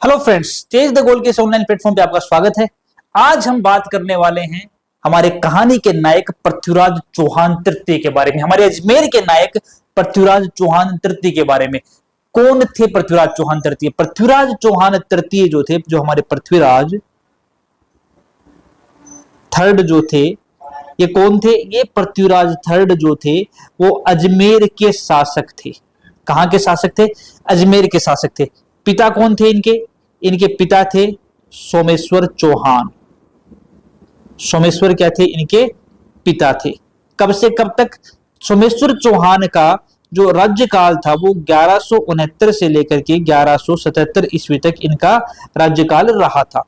Hello friends, chase the goal के इस online platform पे आपका स्वागत है। आज हम बात करने वाले हैं हमारे कहानी के नायक पृथ्वीराज चौहान तृतीय के बारे में, हमारे अजमेर के नायक पृथ्वीराज चौहान तृतीय के बारे में। कौन थे पृथ्वीराज चौहान तृतीय? पृथ्वीराज चौहान तृतीय जो थे, जो हमारे पृथ्वीराज थर्ड जो थे, ये कौन थे? ये पृथ्वीराज थर्ड जो थे वो अजमेर के शासक थे। कहां के शासक थे? अजमेर के शासक थे। पिता कौन थे इनके? इनके पिता थे सोमेश्वर चौहान। सोमेश्वर क्या थे? इनके पिता थे। कब से कब तक? सोमेश्वर चौहान का जो राज्यकाल था वो 1169 से लेकर के 1177 ईस्वी तक इनका राज्यकाल रहा था।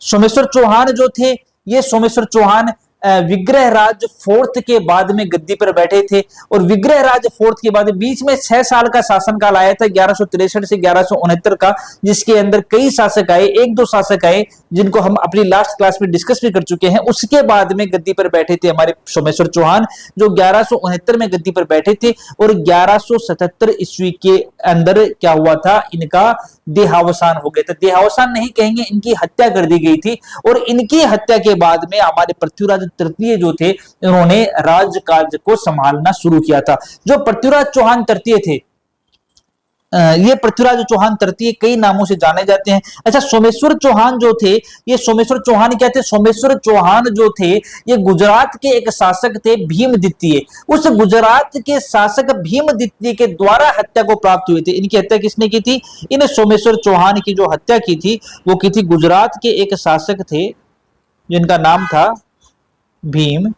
सोमेश्वर चौहान जो थे, ये सोमेश्वर चौहान विग्रहराज फोर्थ के बाद में गद्दी पर बैठे थे और विग्रहराज फोर्थ के बाद बीच में 6 साल का शासनकाल आया था 1163 से 1169 का, जिसके अंदर कई शासक आए, एक दो शासक आए जिनको हम अपनी लास्ट क्लास में डिस्कस भी कर चुके हैं। उसके बाद में गद्दी पर बैठे थे हमारे सोमेश्वर चौहान, जो 1169 में गद्दी पर बैठे थे और 1177 ईस्वी के अंदर क्या हुआ था? इनका देहावसान हो गया था। देहावसान नहीं कहेंगे, इनकी हत्या कर दी गई थी और इनकी हत्या के बाद में हमारे पृथ्वीराज तृतीय जो थे, इन्होंने राजकाज को संभालना शुरू किया था। जो पृथ्वीराज चौहान तृतीय थे, ये पृथ्वीराज चौहान तृतीय कई नामों से जाने जाते हैं। अच्छा, सोमेश्वर चौहान जो थे, ये सोमेश्वर चौहान क्या थे? सोमेश्वर चौहान जो थे ये गुजरात के एक शासक थे, भीमदित्य। उस गुजरात के शासक भीमदित्य के द्वारा हत्या को प्राप्त हुए थे। इनकी हत्या किसने की थी? इन सोमेश्वर चौहान की जो हत्या की थी वो की थी गुजरात के एक शासक थे जिनका नाम था भीम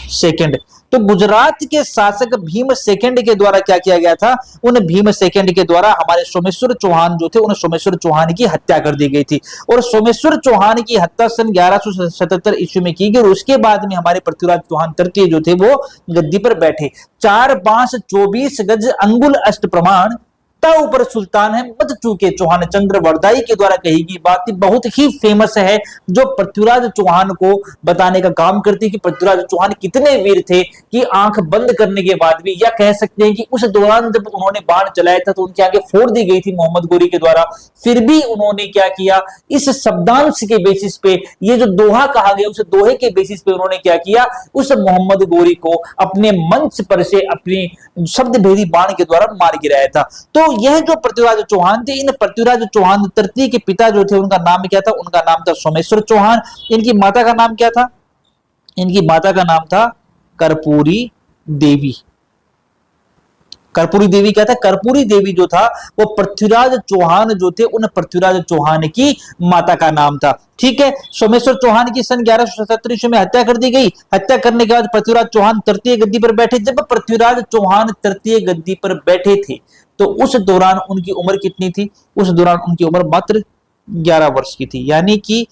सेकंड। तो गुजरात के शासक भीम सेकंड के द्वारा क्या किया गया था? उन भीम सेकंड के द्वारा हमारे सोमेश्वर चौहान जो थे, उन सोमेश्वर चौहान की हत्या कर दी गई थी और सोमेश्वर चौहान की हत्या सन 1177 ईस्वी में की गई और उसके बाद में हमारे पृथ्वीराज चौहान तृतीय जो थे वो गद्दी पर बैठे। 4 बांस 24 गज अंगुल अष्ट प्रमाण ऊपर सुल्तान है मत चूके चौहान, चंद्र वरदाई के द्वारा कही गई बात बहुत ही फेमस है, जो पृथ्वीराज चौहान को बताने का काम करती है कि पृथ्वीराज चौहान कितने वीर थे कि आंख बंद करने के बाद भी, या कह सकते हैं कि उस दौरान जब उन्होंने बाण चलाया था तो उनकी आंखें फोड़ दी गई थी मोहम्मद गोरी के द्वारा, फिर भी उन्होंने क्या किया? इस शब्दांश के बेसिस पे, ये जो दोहा कहा गया उस दोहे के बेसिस पे उन्होंने क्या किया? उस मोहम्मद गोरी को अपने मंच पर से अपनी शब्द भेदी बाण के द्वारा मार गिराया था। तो यह जो पृथ्वीराज चौहान थे, इन पृथ्वीराज चौहान तृतीय के पिता जो थे उनका नाम क्या था? उनका नाम था सोमेश्वर चौहान। इनकी माता का नाम क्या था? इनकी माता का नाम था कर्पूरी देवी। कर्पूरी देवी क्या था? कर्पूरी देवी जो था वो पृथ्वीराज चौहान जो थे उन पृथ्वीराज चौहान की माता का नाम था। ठीक है, सोमेश्वर चौहान की सन 1177 ईस्वी में हत्या कर दी गई। हत्या करने के बाद पृथ्वीराज चौहान तृतीय गद्दी पर बैठे। जब पृथ्वीराज चौहान तृतीय गद्दी पर बैठे थे तो उस दौरान उनकी उम्र कितनी थी? उस दौरान उनकी उम्र मात्र 11 वर्ष की थी। यानी कि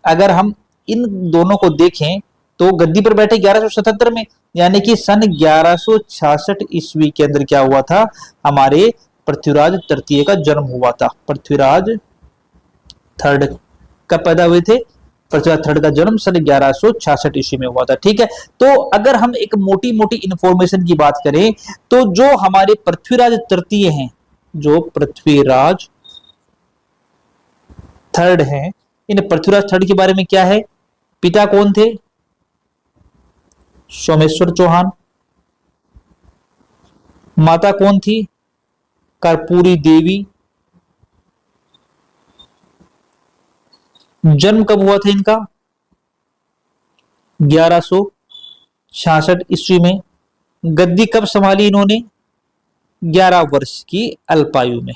अगर हम इन दोनों को देखें तो गद्दी पर बैठे 1177 में, यानी कि सन 1166 ईस्वी के अंदर क्या हुआ था? हमारे पृथ्वीराज तृतीय का जन्म हुआ था। पृथ्वीराज थर्ड कब पैदा हुए थे? पृथ्वीराज थर्ड का जन्म सन 1166 ईस्वी में हुआ था। ठीक है, तो अगर हम एक मोटी मोटी इंफॉर्मेशन की बात करें तो जो हमारे पृथ्वीराज तृतीय हैं, जो पृथ्वीराज थर्ड हैं, इन पृथ्वीराज थर्ड के बारे में क्या है? पिता कौन थे? सोमेश्वर चौहान। माता कौन थी? कर्पूरी देवी। जन्म कब हुआ था इनका? 1166 ईस्वी में। गद्दी कब संभाली इन्होंने? 11 वर्ष की अल्पायु में।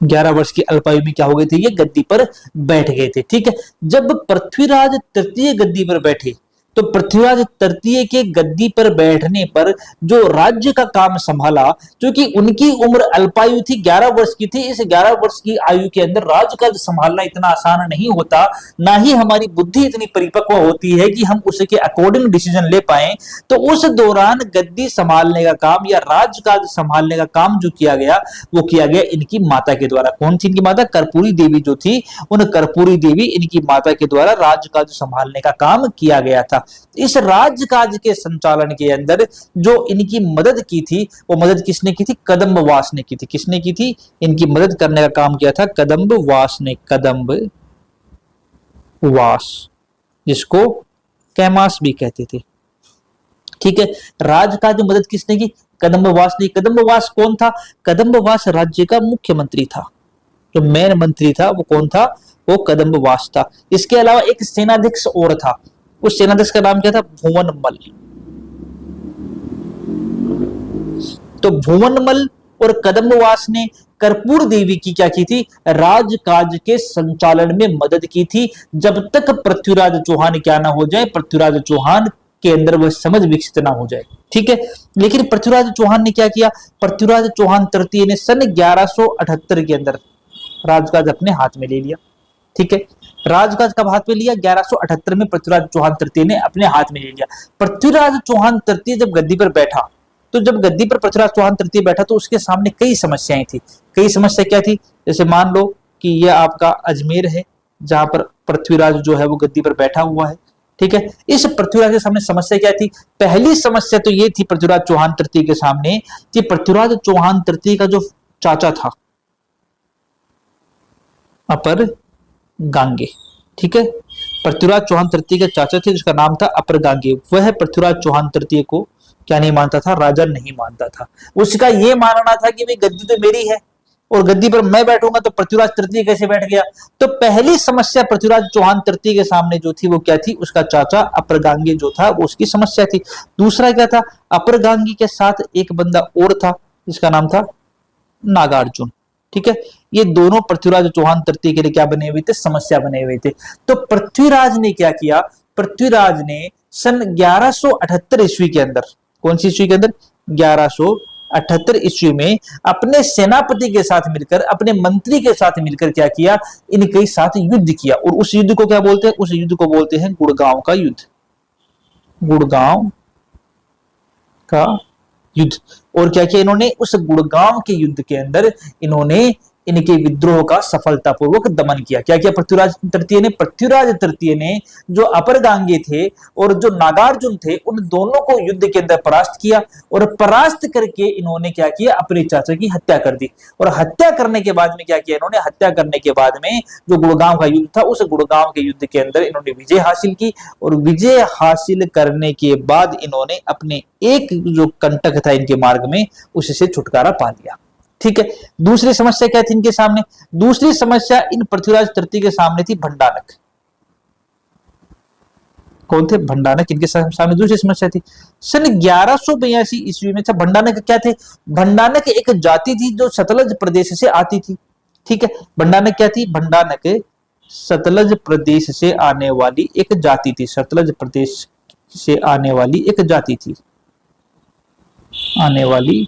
11 वर्ष की अल्पायु में क्या हो गए थे? ये गद्दी पर बैठ गए थे। ठीक है, जब पृथ्वीराज तृतीय गद्दी पर बैठे तो पृथ्वीराज तृतीय के गद्दी पर बैठने पर जो राज्य का काम संभाला, क्योंकि उनकी उम्र अल्पायु थी, 11 वर्ष की थी, इस 11 वर्ष की आयु के अंदर राजकाज संभालना इतना आसान नहीं होता, ना ही हमारी बुद्धि इतनी परिपक्व होती है कि हम उसके अकॉर्डिंग डिसीजन ले पाए। तो उस दौरान गद्दी संभालने का काम या राजकाज संभालने का काम जो किया गया वो किया गया इनकी माता के द्वारा। कौन थी इनकी माता? कर्पूरी देवी जो थी, उन कर्पूरी देवी इनकी माता के द्वारा राजकाज संभालने का काम किया गया था। था। इस राजकाज के संचालन के अंदर जो इनकी मदद की थी, वो मदद किसने की थी? कदम्बवास ने की थी। किसने की थी? इनकी मदद करने का काम किया था कदम्बवास ने। कदम्बवास, जिसको कैमास भी कहते थे। ठीक है, राजकाज में मदद किसने की? कदम्बवास ने। कदम्बवास कौन था? कदम्बवास राज्य का मुख्यमंत्री था। जो मेन मंत्री था वो कौन था? वो कदम्बवास था। इसके अलावा एक सेनाध्यक्ष और था। उस सेनाध्यक्ष का नाम क्या था? भुवनमल। तो भुवनमल और कदम्बवास ने कर्पूर देवी की क्या की थी? राजकाज के संचालन में मदद की थी, जब तक पृथ्वीराज चौहान क्या ना हो जाए, पृथ्वीराज चौहान के अंदर वह समझ विकसित ना हो जाए। ठीक है, लेकिन पृथ्वीराज चौहान ने क्या किया? पृथ्वीराज चौहान तृतीय ने सन 1178 के अंदर राजकाज अपने हाथ में ले लिया। ठीक है, राजकाज कब हाथ में लिया? 1178 में पृथ्वीराज चौहान तृतीय ने अपने हाथ में ले लिया। पृथ्वीराज चौहान तृतीय जब गद्दी पर बैठा, तो जब गद्दी पर पृथ्वीराज चौहान तृतीय बैठा तो उसके सामने कई समस्याएं थी। कई समस्या क्या थी? जैसे मान लो कि यह आपका अजमेर है, जहां पर पृथ्वीराज जो है वो गद्दी पर बैठा हुआ है। ठीक है, इस पृथ्वीराज के सामने समस्या क्या थी? पहली समस्या तो ये थी पृथ्वीराज चौहान तृतीय के सामने कि पृथ्वीराज चौहान तृतीय का जो चाचा था अपर गांगे, ठीक है, पृथ्वीराज चौहान तृतीय के चाचा थे जिसका नाम था अपर गांगे, वह पृथ्वीराज चौहान तृतीय को क्या नहीं मानता था? राजा नहीं मानता था। उसका यह मानना था कि भाई गद्दी तो मेरी है और गद्दी पर मैं बैठूंगा तो पृथ्वीराज तृतीय कैसे बैठ गया? तो पहली समस्या पृथ्वीराज चौहान तृतीय के सामने जो थी वो क्या थी? उसका चाचा अपर गांगे जो था वो उसकी समस्या थी। दूसरा क्या था? अपर गांगे के साथ एक बंदा और था जिसका नाम था नागार्जुन। ठीक है, ये दोनों पृथ्वीराज चौहान तृतीय के लिए क्या बने हुए थे? समस्या बने हुए थे। तो पृथ्वीराज ने क्या किया? पृथ्वीराज ने सन 1178 ईस्वी के अंदर, कौन सी ईस्वी के अंदर? 1178 ईस्वी में अपने सेनापति के साथ मिलकर, अपने मंत्री के साथ मिलकर क्या किया? इनके साथ युद्ध किया। और उस युद्ध को क्या बोलते हैं? उस युद्ध को बोलते हैं गुड़गांव का युद्ध। गुड़गांव का युद्ध। और क्या किया इन्होंने? उस गुड़गांव के युद्ध के अंदर इन्होंने इनके विद्रोह का सफलतापूर्वक दमन किया। क्या किया पृथ्वीराज तृतीय ने? पृथ्वीराज तृतीय ने जो अपर गांगे थे और जो नागार्जुन थे उन दोनों को युद्ध के अंदर परास्त किया, और परास्त करके इन्होंने क्या किया? अपने चाचा की हत्या कर दी। और हत्या करने के बाद में क्या किया इन्होंने? हत्या करने के बाद में जो गुड़गांव का युद्ध था, उस गुड़गांव के युद्ध के अंदर इन्होंने विजय हासिल की, और विजय हासिल करने के बाद इन्होंने अपने एक जो कंटक था इनके मार्ग में, उससे छुटकारा पा लिया। ठीक है, दूसरी समस्या क्या थी इनके सामने? दूसरी समस्या इन पृथ्वीराज तृतीय के सामने थी भंडानक। कौन थे? भंडानक इनके सामने दूसरी समस्या थी। सन 1182 ईस्वी में। अच्छा, भंडानक क्या थे? भंडानक एक जाति थी जो सतलज प्रदेश से आती थी। ठीक है, भंडानक क्या थी? भंडानक सतलज प्रदेश से आने वाली एक जाति थी। सतलज प्रदेश से आने वाली एक जाति थी, आने वाली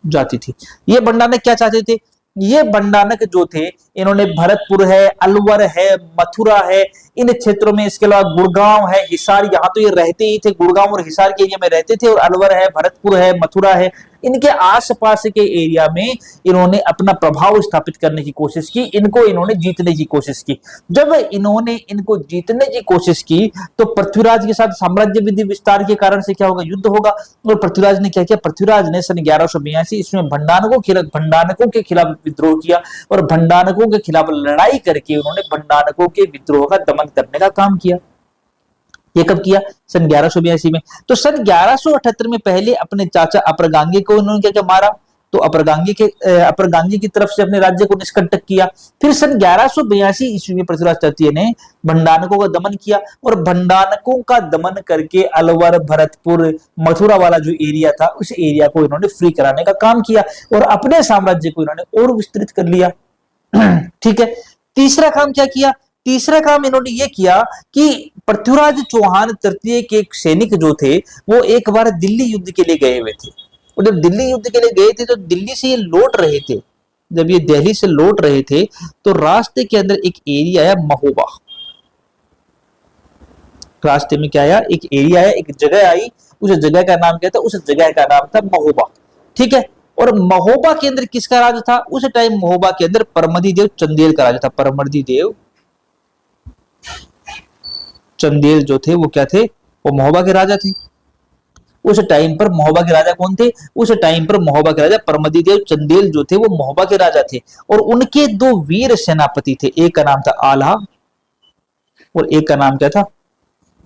जाति थी। ये भंडानक क्या चाहते थे? ये भंडानक जो थे इन्होंने भरतपुर है, अलवर है, मथुरा है, इन क्षेत्रों में, इसके अलावा गुड़गांव है, हिसार, यहाँ तो ये रहते ही थे, गुड़गांव और हिसार के एरिया में रहते थे, और अलवर है, भरतपुर है, मथुरा है, इनके आसपास के एरिया में इन्होंने अपना प्रभाव स्थापित करने की कोशिश की, इनको इन्होंने जीतने की कोशिश की। जब इन्होंने इनको जीतने की कोशिश की तो पृथ्वीराज के साथ साम्राज्य विस्तार के कारण से क्या होगा? युद्ध होगा। और पृथ्वीराज ने क्या किया? पृथ्वीराज ने सन 1182 इसमें भंडानकों के खिलाफ विद्रोह किया, और भंडानकों के खिलाफ लड़ाई करके उन्होंने भंडानकों के विद्रोह का दमन करने का काम किया। ये कब किया? सन 1182 में। तो सन 1178 में पहले अपने चाचा अपर गांगे को इन्होंने क्या क्या मारा? तो अपर गांगे की तरफ से अपने राज्य को निष्कंटक किया। फिर सन 1182 ईस्वी में पृथ्वीराज तृतीय ने भंडानकों का दमन किया, और भंडानकों का दमन करके अलवर, भरतपुर, मथुरा वाला जो एरिया था उस एरिया को इन्होंने फ्री कराने का काम किया, और अपने साम्राज्य को इन्होंने और विस्तृत कर लिया। ठीक है, तीसरा काम क्या किया? तीसरा काम इन्होंने ये किया कि पृथ्वीराज चौहान तृतीय के सैनिक जो थे वो एक बार दिल्ली युद्ध के लिए गए हुए थे, और जब दिल्ली युद्ध के लिए गए थे तो दिल्ली से ये लौट रहे थे। जब ये दिल्ली से लौट रहे थे तो रास्ते के अंदर एक एरिया आया महोबा। रास्ते में क्या आया? एक एरिया आया, एक जगह आई। उस जगह का नाम क्या था? उस जगह का नाम था महोबा। ठीक है, और महोबा के अंदर किसका राज था? उस टाइम महोबा के अंदर परमदीदेव चंदेल का राज था। परमदीदेव चंदेल जो थे वो क्या थे, वो महोबा के राजा थे। उस टाइम पर महोबा के राजा कौन थे, उस टाइम पर महोबा के राजा परमदी देव चंदेल जो थे वो महोबा के राजा थे। और उनके दो वीर सेनापति थे, एक का नाम था आल्हा और एक का नाम क्या था,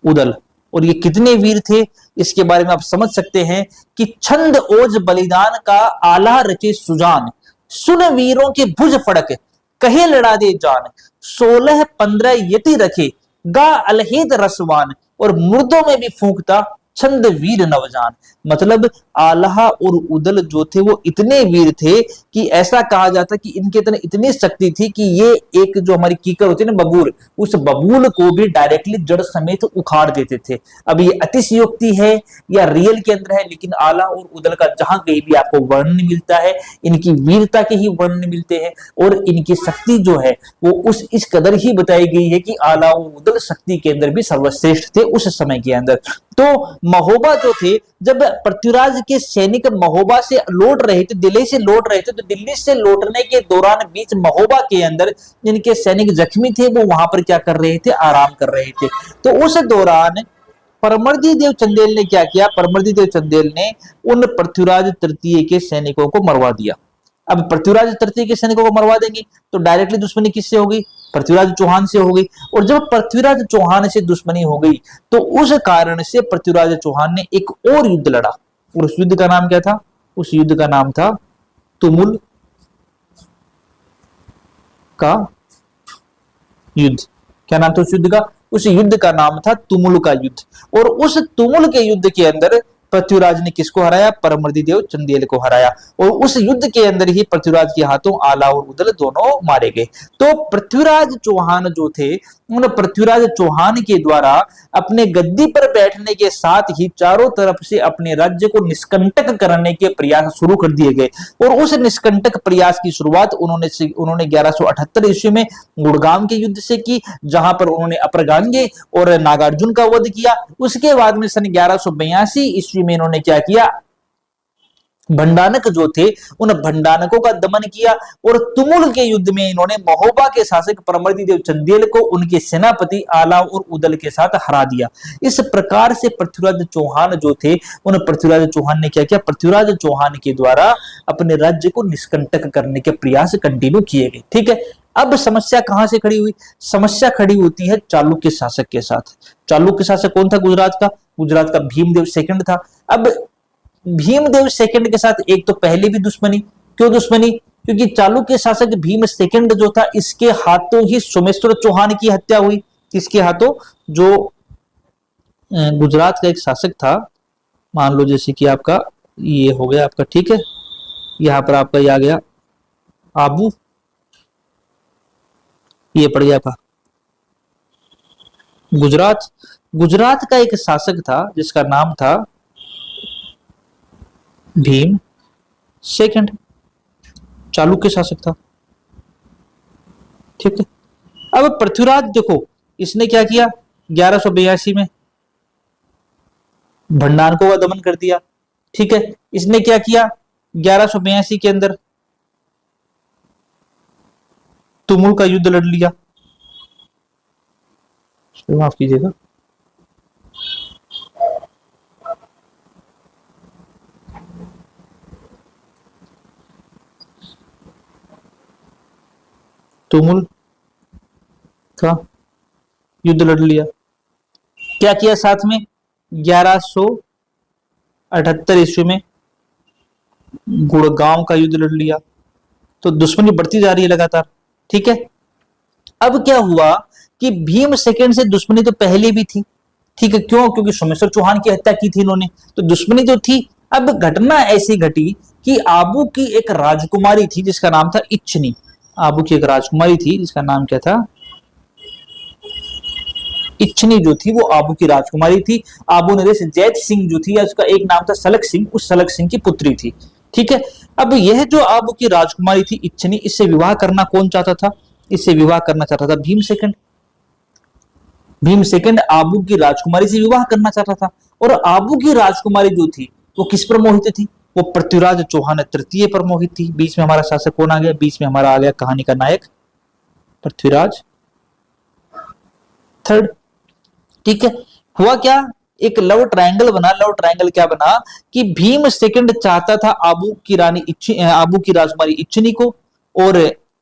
उदल। और ये कितने वीर थे इसके बारे में आप समझ सकते हैं कि छंद ओज बलिदान का आल्हा रचे सुजान, सुन वीरों के भुज फड़क कहे लड़ा दे जान, 16-15 यति रखे गा अलहेद रसवान, और मुर्दों में भी फूंकता छंद वीर नवजान। मतलब आल्हा और उदल जो थे वो इतने वीर थे कि ऐसा कहा जाता कि इनके अंदर इतनी शक्ति थी कि ये एक जो हमारी कीकर होती है ना बबूल, उस बबूल को भी डायरेक्टली जड़ समेत उखाड़ देते थे। अब ये अतिशयोक्ति है या रियल के अंदर है, लेकिन आल्हा और उदल का जहां कहीं भी आपको वर्णन मिलता है, इनकी वीरता के ही वर्णन मिलते हैं और इनकी शक्ति जो है वो उस इस कदर ही बताई गई है कि आल्हा और उदल शक्ति के अंदर भी सर्वश्रेष्ठ थे उस समय के अंदर। तो महोबा जो थे, जब पृथ्वीराज के सैनिक महोबा से लौट रहे थे, दिल्ली से लौट रहे थे, तो दिल्ली से लौटने के दौरान बीच महोबा के अंदर जिनके सैनिक जख्मी थे वो वहां पर क्या कर रहे थे, आराम कर रहे थे। तो उस दौरान परमर्दी देव चंदेल ने क्या किया, परमर्दी देव चंदेल ने उन पृथ्वीराज तृतीय के सैनिकों को मरवा दिया। अब पृथ्वीराज तृतीय के सैनिकों को मरवा देंगे तो डायरेक्टली दुश्मनी किससे होगी, पृथ्वीराज चौहान से हो गई। और जब पृथ्वीराज चौहान से दुश्मनी हो गई तो उस कारण से पृथ्वीराज चौहान ने एक और युद्ध लड़ा, और उस युद्ध का नाम क्या था, उस युद्ध का नाम था तुमुल का युद्ध। क्या नाम था उस युद्ध का, उस युद्ध का नाम था तुमुल का युद्ध। और उस तुमुल के युद्ध के अंदर पृथ्वीराज ने किसको हराया, परमर्दी देव चंदेल को हराया। और उस युद्ध के अंदर ही पृथ्वीराज के हाथों आल्हा और उदल दोनों मारे गए। तो पृथ्वीराज चौहान जो थे, उन पृथ्वीराज चौहान के द्वारा अपने गद्दी पर बैठने के साथ ही चारों तरफ से अपने राज्य को निष्कंटक करने के प्रयास शुरू कर दिए गए। और उस निष्कंटक प्रयास की शुरुआत उन्होंने 1178 ईस्वी में गुड़गांव के युद्ध से की, जहां पर उन्होंने अपरगांगे और नागार्जुन का वध किया। उसके बाद में सन 1182 ईस्वी में इन्होंने क्या किया, भंडानक जो थे उन भंडानकों का दमन किया। और तुमुल के युद्ध में इन्होंने महोबा के शासक परमर्दी देव चंदेल को उनके सेनापति आल्हा और उदल के साथ हरा दिया। इस प्रकार से पृथ्वीराज चौहान जो थे, उन पृथ्वीराज चौहान ने क्या किया, पृथ्वीराज चौहान के द्वारा अपने राज्य को निष्कंटक करने के प्रयास कंटिन्यू किए गए। ठीक है, अब समस्या कहां से खड़ी हुई, समस्या खड़ी होती है चालुक्य शासक के साथ। चालुक्य शासक कौन था गुजरात का, गुजरात का भीमदेव सेकंड था। अब भीमदेव सेकंड के साथ एक तो पहले भी दुश्मनी, क्यों दुश्मनी, क्योंकि चालुक्य शासक भीम सेकंड जो था इसके हाथों ही सोमेश्वर चौहान की हत्या हुई। किसके हाथों, जो गुजरात का एक शासक था, मान लो जैसे कि आपका ये हो गया आपका, ठीक है, यहां पर आपका ये आ गया आबू, ये पड़ गया आपका गुजरात। गुजरात का एक शासक था जिसका नाम था भीम सेकंड, चालुक्य शासक था। ठीक है, अब पृथ्वीराज देखो इसने क्या किया, 1182 में भंडारकों का दमन कर दिया। ठीक है, इसने क्या किया, 1182 के अंदर तुमुल का युद्ध लड़ लिया। माफ कीजिएगा, तुमुल का युद्ध लड़ लिया। क्या किया साथ में, 1178 ईस्वी में गुड़गांव का युद्ध लड़ लिया। तो दुश्मनी बढ़ती जा रही है लगातार। ठीक है, अब क्या हुआ कि भीम सेकंड से दुश्मनी तो पहले भी थी। ठीक है, क्यों, क्योंकि सोमेश्वर चौहान की हत्या की थी इन्होंने, तो दुश्मनी तो थी। अब घटना ऐसी घटी कि आबू की एक राजकुमारी थी जिसका नाम था इच्छनी। आबू की एक राजकुमारी थी जिसका नाम क्या था, इच्छनी जो थी वो आबू की राजकुमारी थी। आबू नरेश जैत सिंह जो थी, उसका एक नाम था सलक सिंह, उस सलक सिंह की पुत्री थी। ठीक है, अब यह जो आबू की राजकुमारी थी इच्छनी, इससे विवाह करना कौन चाहता था, इससे विवाह करना चाहता था भीम सेकंड। भीम सेकंड आबू की राजकुमारी से विवाह करना चाहता था। और आबू की राजकुमारी जो थी वो किस पर मोहित थी, वो पृथ्वीराज चौहान तृतीय पर मोहित थी। बीच में हमारा शासक कौन आ गया, बीच में हमारा आ गया कहानी का नायक पृथ्वीराज थर्ड। ठीक है। हुआ क्या, एक लव ट्रायंगल बना। लव ट्रायंगल क्या बना कि भीम सेकंड चाहता था आबू की रानी आबू की राजकुमारी इच्छिनी को, और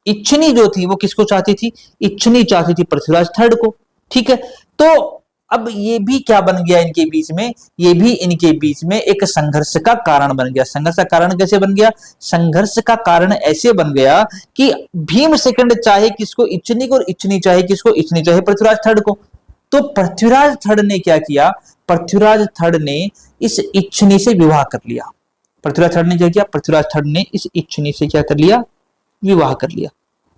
इच्छिनी जो थी वो किसको चाहती थी, इच्छिनी चाहती थी पृथ्वीराज थर्ड को। ठीक है। तो अब ये भी क्या बन गया इनके बीच में, ये भी इनके बीच में एक संघर्ष का कारण बन गया। संघर्ष का कारण कैसे बन गया, संघर्ष का कारण ऐसे बन गया कि भीम सेकंड चाहे किसको, इच्छिनी को, और इच्छिनी चाहे किसको, इच्छिनी चाहे पृथ्वीराज थर्ड को। तो पृथ्वीराज थर्ड ने क्या किया, पृथ्वीराज थर्ड ने इस इच्छिनी से विवाह कर लिया। पृथ्वीराज थर्ड ने क्या किया, पृथ्वीराज थर्ड ने इस इच्छिनी से क्या कर लिया, विवाह कर लिया।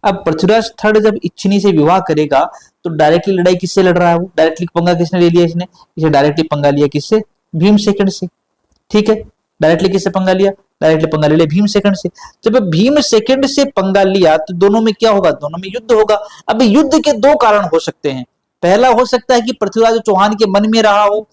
अब पृथ्वीराज थर्ड जब इच्छिनी से विवाह करेगा तो डायरेक्टली लड़ाई किससे लड़ रहा है, वो डायरेक्टली पंगा किसने ले लिया, इसने इसे डायरेक्टली पंगा लिया किससे, भीम सेकंड से। ठीक है, डायरेक्टली किससे पंगा लिया, डायरेक्टली पंगा ले लिया भीम सेकंड से। जब भीम सेकंड से पंगा लिया तो दोनों में क्या होगा, दोनों में युद्ध होगा। अब युद्ध के दो कारण हो सकते हैं। पहला हो सकता है कि पृथ्वीराज चौहान के मन में रहा हो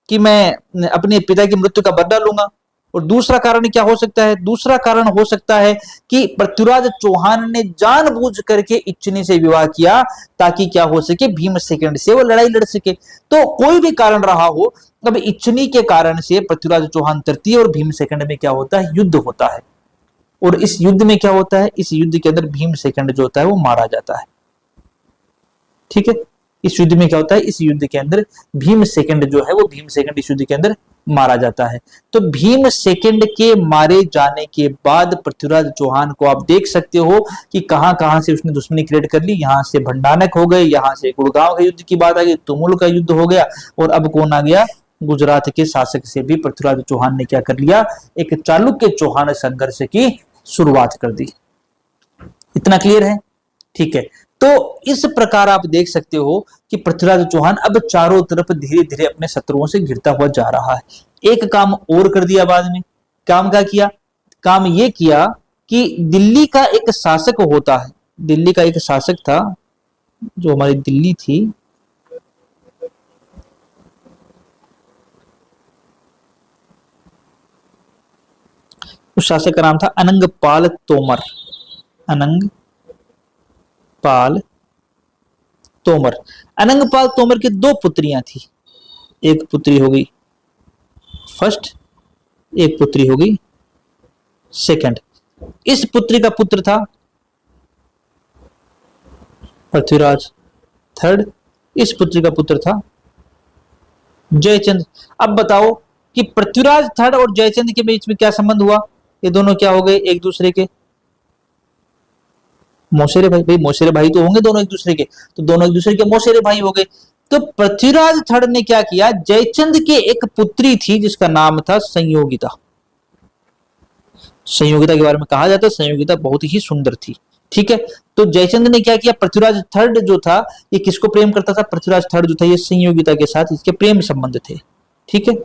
कि मैं अपने पिता की मृत्यु का बदला लूंगा, और दूसरा कारण क्या हो सकता है, दूसरा कारण हो सकता है कि पृथ्वीराज चौहान ने जानबूझ करके इच्छिनी से विवाह किया ताकि क्या हो सके, भीम सेकंड से वो लड़ाई लड़ सके। तो कोई भी कारण रहा हो, अब इच्छिनी के कारण से पृथ्वीराज चौहान तृतीय और भीम सेकंड में क्या होता है, युद्ध होता है। और इस युद्ध में क्या होता है, इस युद्ध के अंदर भीम सेकंड जो होता है वो मारा जाता है। ठीक है, इस युद्ध में क्या होता है, इस युद्ध के अंदर भीम सेकंड जो है वो, भीम सेकंड इस युद्ध के अंदर मारा जाता है। तो भीम सेकंड के मारे जाने के बाद पृथ्वीराज चौहान को आप देख सकते हो कि कहां कहां से उसने दुश्मनी क्रिएट कर ली। यहां से भंडानक हो गए, यहां से गुड़गांव के युद्ध की बात आ गई, तुमुल का युद्ध हो गया, और अब कौन आ गया, गुजरात के शासक से भी पृथ्वीराज चौहान ने क्या कर लिया, एक चालुक्य चौहान संघर्ष की शुरुआत कर दी। इतना क्लियर है। ठीक है, तो इस प्रकार आप देख सकते हो कि पृथ्वीराज चौहान अब चारों तरफ धीरे धीरे अपने शत्रुओं से घिरता हुआ जा रहा है। एक काम और कर दिया बाद में, काम क्या किया, काम ये किया कि दिल्ली का एक शासक होता है, दिल्ली का एक शासक था, जो हमारी दिल्ली थी, उस शासक का नाम था अनंगपाल तोमर। अनंगपाल तोमर। अनंगपाल तोमर की दो पुत्रियां थी, एक पुत्री हो गई फर्स्ट, एक पुत्री हो गई सेकंड। इस पुत्री का पुत्र था पृथ्वीराज थर्ड, इस पुत्री का पुत्र था जयचंद। अब बताओ कि पृथ्वीराज थर्ड और जयचंद के बीच में क्या संबंध हुआ, ये दोनों क्या हो गए, एक दूसरे के मौसेरे भाई। भाई मौसेरे भाई तो होंगे दोनों एक दूसरे के, तो दोनों एक दूसरे के मौसेरे भाई हो गए। तो पृथ्वीराज थर्ड ने क्या किया, जयचंद की एक पुत्री थी जिसका नाम था संयोगिता। संयोगिता के बारे में कहा जाता है संयोगिता बहुत ही सुंदर थी। ठीक है, तो जयचंद ने क्या किया, पृथ्वीराज थर्ड जो था ये किसको प्रेम करता था, पृथ्वीराज थर्ड जो था ये संयोगिता के साथ इसके प्रेम संबंध थे। ठीक है,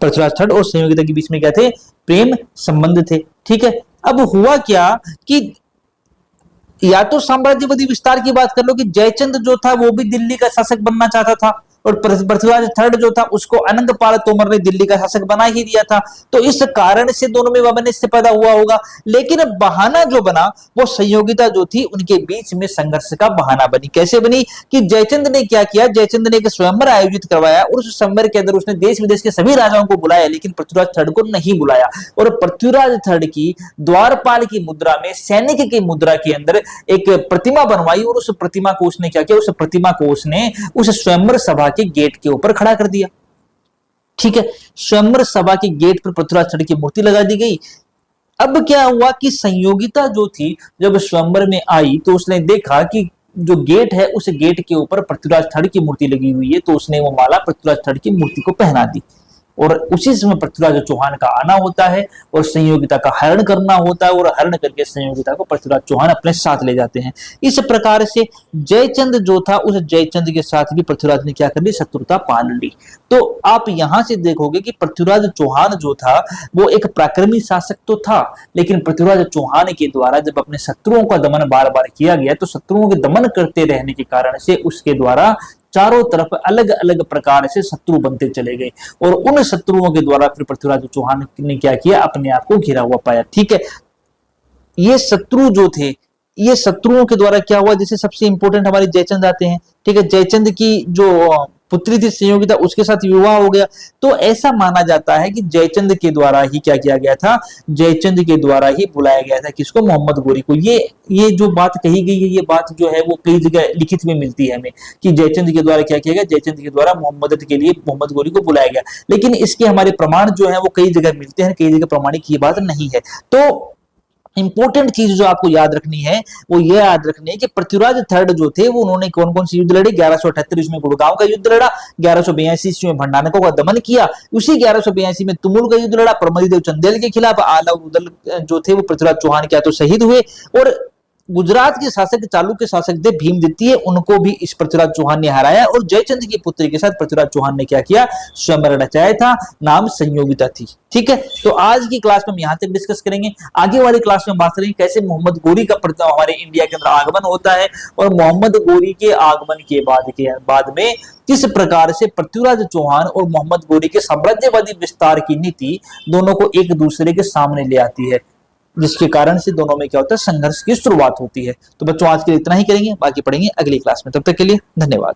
पृथ्वीराज थर्ड और संयोगिता के बीच में क्या थे, प्रेम संबंध थे। ठीक है, अब हुआ क्या कि या तो साम्राज्यवादी विस्तार की बात कर लो कि जयचंद जो था वो भी दिल्ली का शासक बनना चाहता था, और पृथ्वीराज थर्ड जो था उसको अनंगपाल तोमर ने दिल्ली का शासक बना ही दिया था। तो इस कारण से दोनों में वैमनस्य पैदा हुआ होगा। लेकिन बहाना जो बना वो संयोगिता जो थी उनके बीच में संघर्ष का बहाना बनी। कैसे बनी कि जयचंद ने क्या किया, जयचंद ने एक स्वयंवर आयोजित करवाया, और उस स्वयंवर के अंदर उसने देश विदेश के सभी राजाओं को बुलाया, लेकिन पृथ्वीराज थर्ड को नहीं बुलाया। और पृथ्वीराज थर्ड की द्वारपाल की मुद्रा में, सैनिक की मुद्रा के अंदर एक प्रतिमा बनवाई, और उस प्रतिमा को उसने क्या किया, उस प्रतिमा को उसने उस स्वयंवर सभा के गेट के ऊपर खड़ा कर दिया। ठीक है, स्वयंवर सभा के गेट पर पृथ्वीराज थर्ड की मूर्ति लगा दी गई। अब क्या हुआ कि संयोगिता जो थी जब स्वयंवर में आई तो उसने देखा कि जो गेट है उस गेट के ऊपर पृथ्वीराज थर्ड की मूर्ति लगी हुई है, तो उसने वो माला पृथ्वीराज थर्ड की मूर्ति को पहना दी। और उसी समय पृथ्वीराज चौहान का आना होता है और संयोगिता का हरण करना होता है, और हरण करके संयोगिता को पृथ्वीराज चौहान अपने साथ ले जाते हैं। इस प्रकार से जयचंद जो था उस जयचंद के साथ भी पृथ्वीराज ने क्या कर ली, शत्रुता पाल ली। तो आप यहां से देखोगे कि पृथ्वीराज चौहान जो था वो एक पराक्रमी शासक तो था, लेकिन पृथ्वीराज चौहान के द्वारा जब अपने शत्रुओं का दमन बार बार किया गया तो शत्रुओं के दमन करते रहने के कारण से उसके द्वारा चारों तरफ अलग अलग प्रकार से शत्रु बनते चले गए, और उन शत्रुओं के द्वारा फिर पृथ्वीराज चौहान ने क्या किया, अपने आप को घिरा हुआ पाया। ठीक है, ये शत्रु जो थे ये शत्रुओं के द्वारा क्या हुआ, जैसे सबसे इंपॉर्टेंट हमारे जयचंद आते हैं, ठीक है, जयचंद की जो पुत्री थी संयोगिता, उसके साथ विवाह हो गया। तो ऐसा माना जाता है कि जयचंद के द्वारा ही क्या किया गया था, जयचंद के द्वारा ही बुलाया गया था किसको, मोहम्मद गोरी को। ये जो बात कही गई है, ये बात जो है वो कई जगह लिखित में मिलती है हमें कि जयचंद के द्वारा क्या किया गया, जयचंद के द्वारा मोहम्मद के लिए मोहम्मद गोरी को बुलाया गया। लेकिन इसके हमारे प्रमाण जो है वो कई जगह मिलते हैं, कई जगह प्रमाणिक ये बात नहीं है। तो इंपॉर्टेंट चीज जो आपको याद रखनी है वो ये याद रखनी है कि पृथ्वीराज थर्ड जो थे वो उन्होंने कौन कौन सी युद्ध लड़े, 1178 ईस्वी में गुड़गांव का युद्ध लड़ा, 1182 ईस्वी में भंडारकों का दमन किया, उसी 1182 में तुमुल का युद्ध लड़ा, परमदेव चंदेल के खिलाफ आला उदल जो थे वो पृथ्वीराज चौहान क्या तो शहीद हुए। और गुजरात के शासक चालुक्य शासक थे भीमद्वितीय, उनको भी इस पृथ्वीराज चौहान ने हराया। और जयचंद की पुत्री के साथ पृथ्वीराज चौहान ने क्या किया, स्वयंवर रचाया था, नाम संयोगिता थी। ठीक है, तो आज की क्लास में हम यहां तक डिस्कस करेंगे। आगे वाली क्लास में बात करेंगे कैसे मोहम्मद गोरी का हमारे इंडिया के अंदर आगमन होता है, और मोहम्मद गोरी के आगमन के बाद में किस प्रकार से पृथ्वीराज चौहान और मोहम्मद गोरी के साम्राज्यवादी विस्तार की नीति दोनों को एक दूसरे के सामने ले आती है, जिसके कारण से दोनों में क्या होता है, संघर्ष की शुरुआत होती है। तो बच्चों आज के लिए इतना ही करेंगे, बाकी पढ़ेंगे अगली क्लास में। तब तक के लिए धन्यवाद।